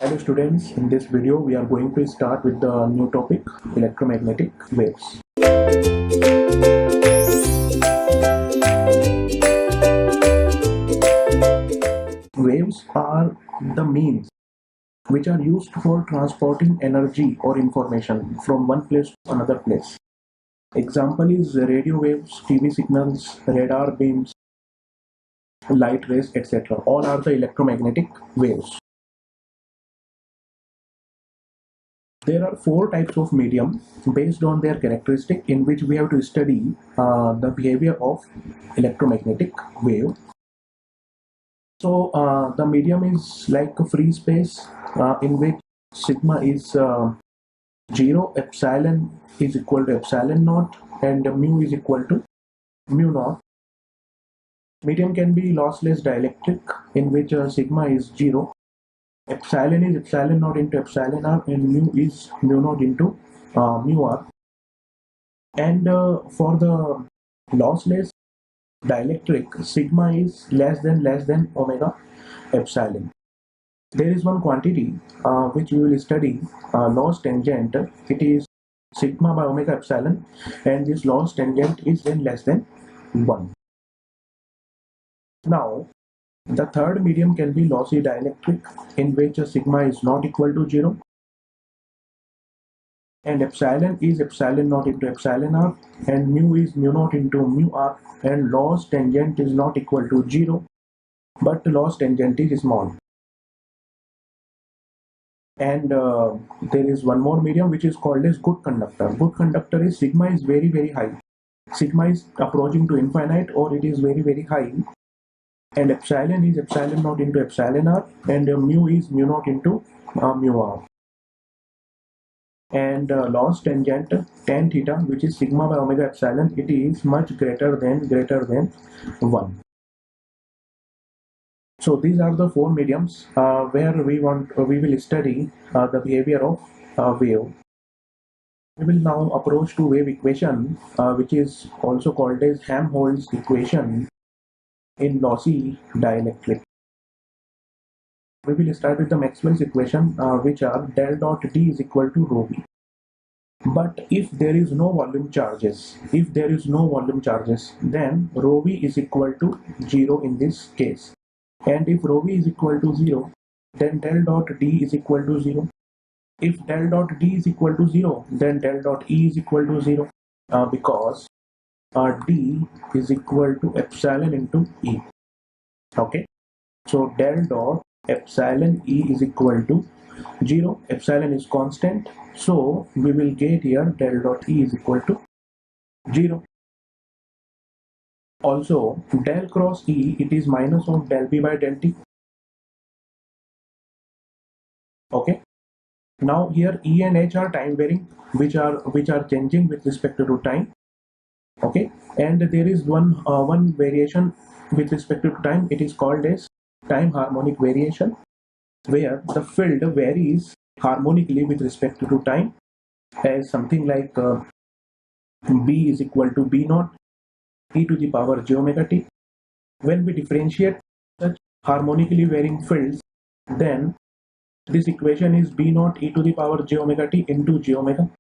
Hello students, in this video we are going to start with the new topic, electromagnetic waves. Waves are the means which are used for transporting energy or information from one place to another place. Example is radio waves, TV signals, radar beams, light rays, etc. All are the electromagnetic waves. There are four types of medium based on their characteristic in which we have to study the behavior of electromagnetic wave. So the medium is like a free space in which sigma is 0, epsilon is equal to epsilon naught, and mu is equal to mu naught. Medium can be lossless dielectric in which sigma is 0, epsilon is epsilon naught into epsilon r, and mu is mu naught into mu r. And for the lossless dielectric, sigma is less than omega epsilon. There is one quantity which we will study, loss tangent. It is sigma by omega epsilon, and this loss tangent is then less than 1. Now, the third medium can be lossy dielectric in which sigma is not equal to 0, and epsilon is epsilon naught into epsilon r, and mu is mu naught into mu r, and loss tangent is not equal to 0, but loss tangent is small. And there is one more medium which is called as good conductor. Good conductor is sigma is very high. Sigma is approaching to infinite, or it is very high, and epsilon is epsilon naught into epsilon r, and mu is mu naught into mu r. And loss tangent tan theta, which is sigma by omega epsilon, it is much greater than 1. So these are the four mediums where we will study the behavior of wave. We will now approach to wave equation, which is also called as Helmholtz equation in lossy dielectric. We will start with the Maxwell's equation, which are del dot D is equal to rho v. But if there is no volume charges, then rho v is equal to 0 in this case. And if rho v is equal to 0, then del dot D is equal to 0. If del dot D is equal to 0, then del dot E is equal to 0, because D is equal to epsilon into E. Okay, so del dot epsilon E is equal to 0. Epsilon is constant, so we will get here del dot E is equal to 0. Also, del cross E, it is minus of del B by del T. Okay. Now here E and H are time varying, which are changing with respect to time. Okay, and there is one variation with respect to time. It is called as time harmonic variation, where the field varies harmonically with respect to time, as something like B is equal to B naught e to the power j omega t. When we differentiate such harmonically varying fields, then this equation is B naught e to the power j omega t into j omega.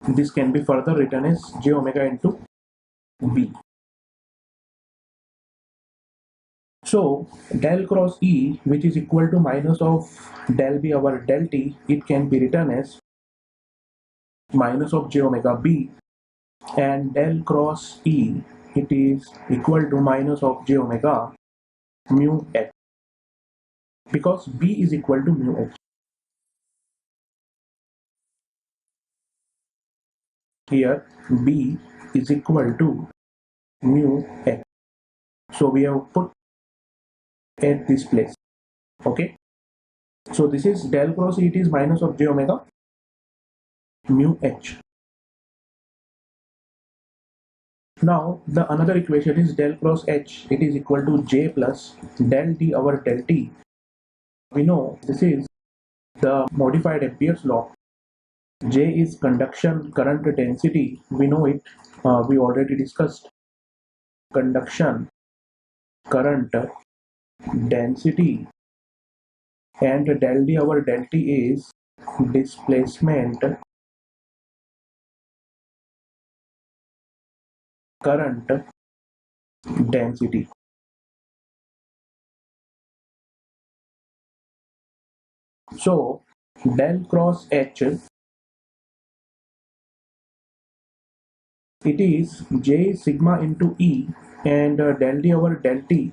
This can be further written as j omega into B. So del cross E, which is equal to minus of del B over del T, it can be written as minus of j omega B, and del cross E, it is equal to minus of j omega mu h, because B is equal to mu h. Here B is equal to mu h, so we have put at this place. Okay, so this is del cross E, it is minus of j omega mu h. Now the another equation is del cross H, it is equal to J plus del T over del T. We know this is the modified Ampere's law. J is conduction current density, we know it, we already discussed. Conduction current density and del D, our del T is displacement, current, density. So del cross H, it is J sigma into E, and del D over del T,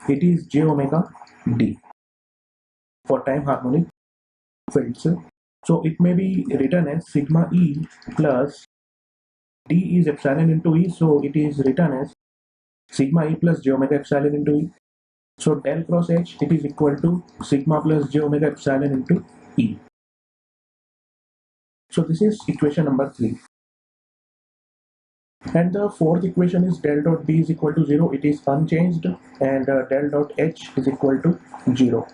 it is J omega D for time harmonic fields. So it may be written as sigma E plus D is epsilon into E, so it is written as sigma E plus J omega epsilon into E. So del cross H, it is equal to sigma plus J omega epsilon into E. So this is equation number 3. And the fourth equation is del dot D is equal to 0. It is unchanged, and del dot H is equal to 0.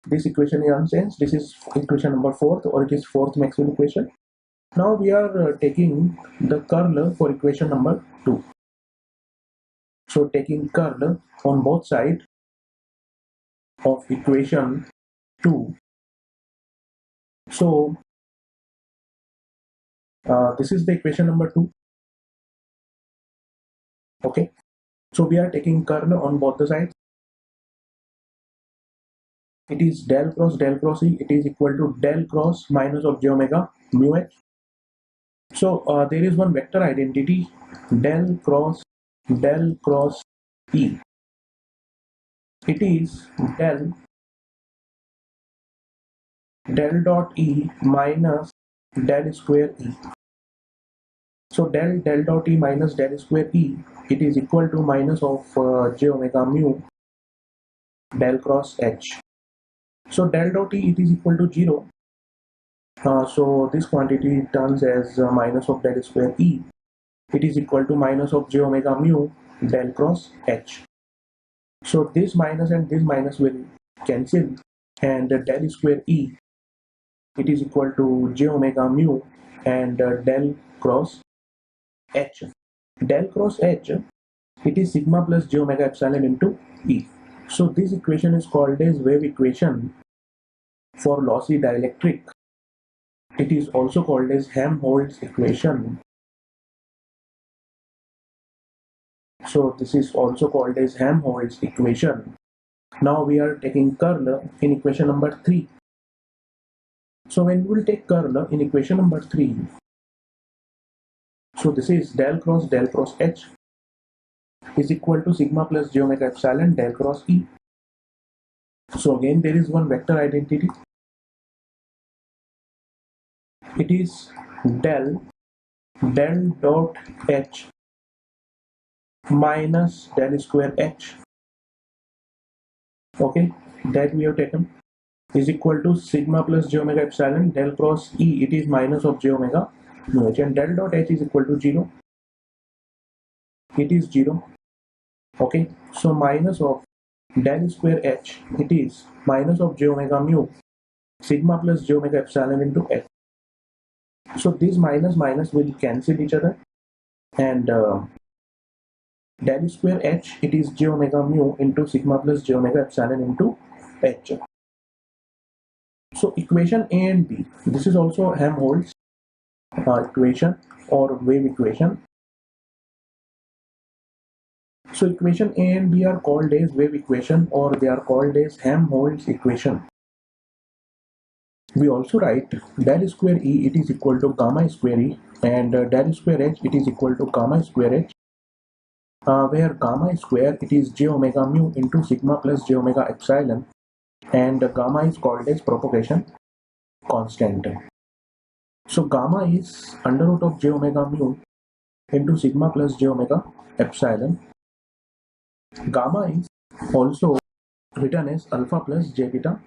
This equation is unchanged. This is equation number 4, or it is fourth Maxwell equation. Now we are taking the curl for equation number 2. So taking curl on both sides of equation 2. So this is the equation number 2. Okay. So we are taking curl on both the sides. It is del cross E. It is equal to del cross minus of j omega mu h. So there is one vector identity, del cross E. It is del dot E minus del square E. So del dot E minus del square E, it is equal to minus of j omega mu del cross H. So del dot E, it is equal to 0. So this quantity turns as minus of del square E. It is equal to minus of j omega mu del cross H. So this minus and this minus will cancel, and del square E, it is equal to j omega mu and del cross H. Del cross H, it is sigma plus j omega epsilon into E. So this equation is called as wave equation for lossy dielectric. It is also called as Helmholtz equation. So this is also called as Helmholtz equation. Now we are taking curl in equation number 3. So when we will take curl in equation number 3, so this is del cross H is equal to sigma plus j omega epsilon del cross E. So again there is one vector identity. It is del dot H minus del square H. Okay, that we have taken is equal to sigma plus j omega epsilon del cross E. It is minus of j omega mu h, and del dot H is equal to 0. It is 0. Okay, so minus of del square H, it is minus of j omega mu sigma plus j omega epsilon into H. So this minus will cancel each other, and del square H, it is j omega mu into sigma plus j omega epsilon into H. So equation A and B, this is also Helmholtz equation or wave equation. So equation A and B are called as wave equation, or they are called as Helmholtz equation. We also write del square E, it is equal to gamma square E, and del square H, it is equal to gamma square H, where gamma square, it is j omega mu into sigma plus j omega epsilon, and gamma is called as propagation constant. So gamma is under root of j omega mu into sigma plus j omega epsilon. Gamma is also written as alpha plus j beta.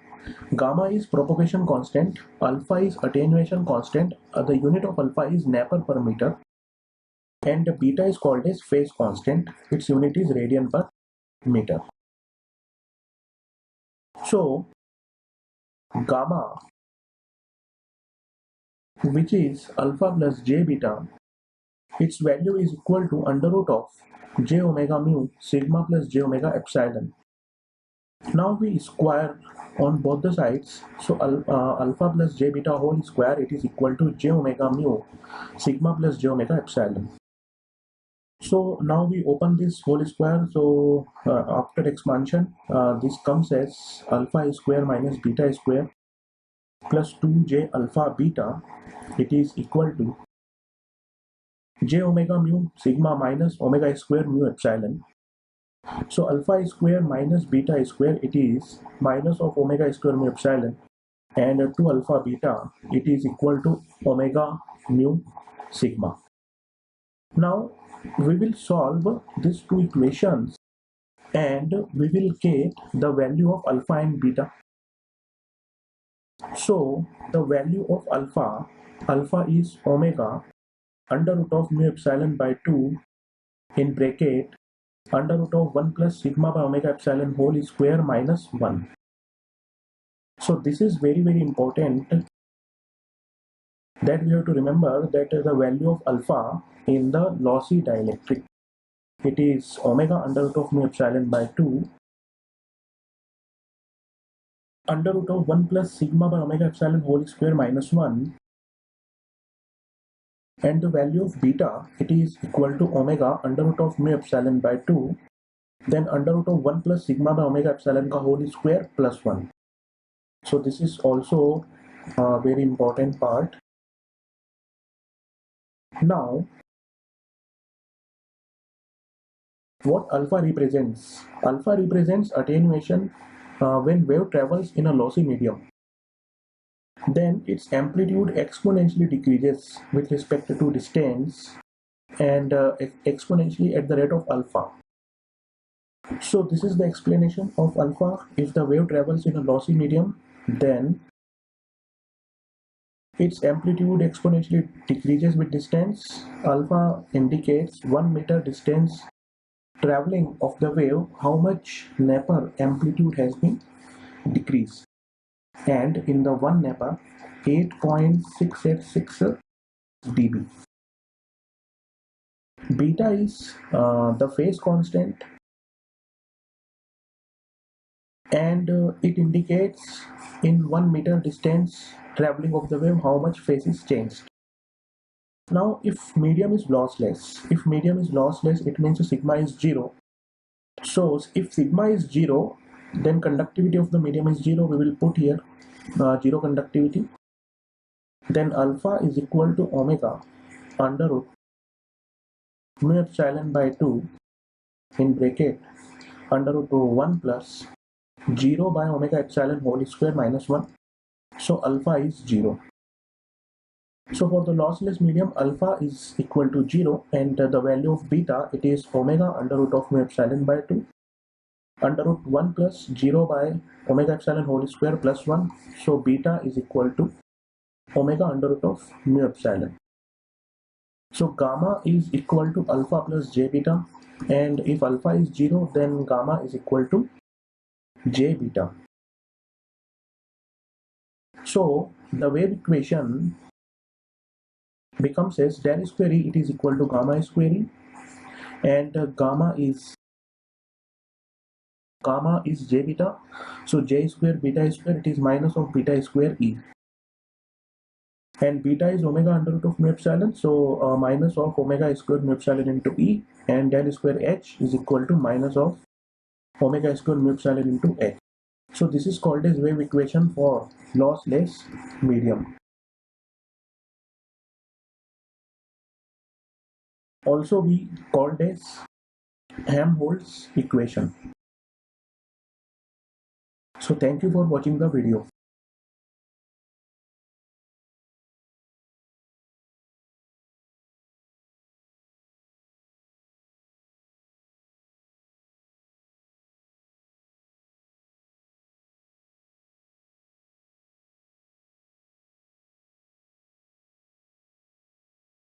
Gamma is propagation constant, alpha is attenuation constant, the unit of alpha is Napa per meter, and beta is called as phase constant, its unit is radian per meter. So gamma, which is alpha plus j beta, its value is equal to under root of j omega mu sigma plus j omega epsilon. Now we square on both the sides. So alpha plus j beta whole square, it is equal to j omega mu sigma plus j omega epsilon. So now we open this whole square. So after expansion, this comes as alpha square minus beta square plus 2j alpha beta, it is equal to j omega mu sigma minus omega square mu epsilon. So alpha square minus beta square, it is minus of omega square mu epsilon, and 2 alpha beta, it is equal to omega mu sigma. Now we will solve these two equations and we will get the value of alpha and beta. So the value of alpha is omega under root of mu epsilon by 2 in bracket under root of 1 plus sigma by omega epsilon whole square minus 1. So this is very important that we have to remember that the value of alpha in the lossy dielectric, it is omega under root of mu epsilon by 2 under root of 1 plus sigma by omega epsilon whole square minus 1, and the value of beta, it is equal to omega under root of mu epsilon by 2 then under root of 1 plus sigma by omega epsilon ka whole square plus 1. So this is also a very important part. Now what alpha represents? Alpha represents attenuation when wave travels in a lossy medium. Then its amplitude exponentially decreases with respect to distance and exponentially at the rate of alpha. So this is the explanation of alpha. If the wave travels in a lossy medium, then its amplitude exponentially decreases with distance. Alpha indicates 1 meter distance traveling of the wave, how much Nepper amplitude has been decreased. And in the 1 Nepper, 8.686 dB. Beta is the phase constant, and it indicates in 1 meter distance traveling of the wave how much phase is changed. Now if medium is lossless, it means sigma is 0. So if sigma is 0, then conductivity of the medium is 0. We will put here 0 conductivity. Then alpha is equal to omega under root mu epsilon by 2 in bracket under root 1 plus 0 by omega epsilon whole square minus 1. So alpha is 0. So for the lossless medium, alpha is equal to 0, and the value of beta, it is omega under root of mu epsilon by 2 under root 1 plus 0 by omega epsilon whole square plus 1. So beta is equal to omega under root of mu epsilon. So gamma is equal to alpha plus j beta, and if alpha is 0, then gamma is equal to j beta. So the wave equation becomes as del square E, it is equal to gamma square E, and gamma is j beta. So j square beta square, it is minus of beta square E, and beta is omega under root of mu epsilon, so minus of omega square mu epsilon into E, and del square H is equal to minus of omega square mu epsilon into H. So this is called as wave equation for lossless medium. Also we called as Helmholtz equation. So thank you for watching the video.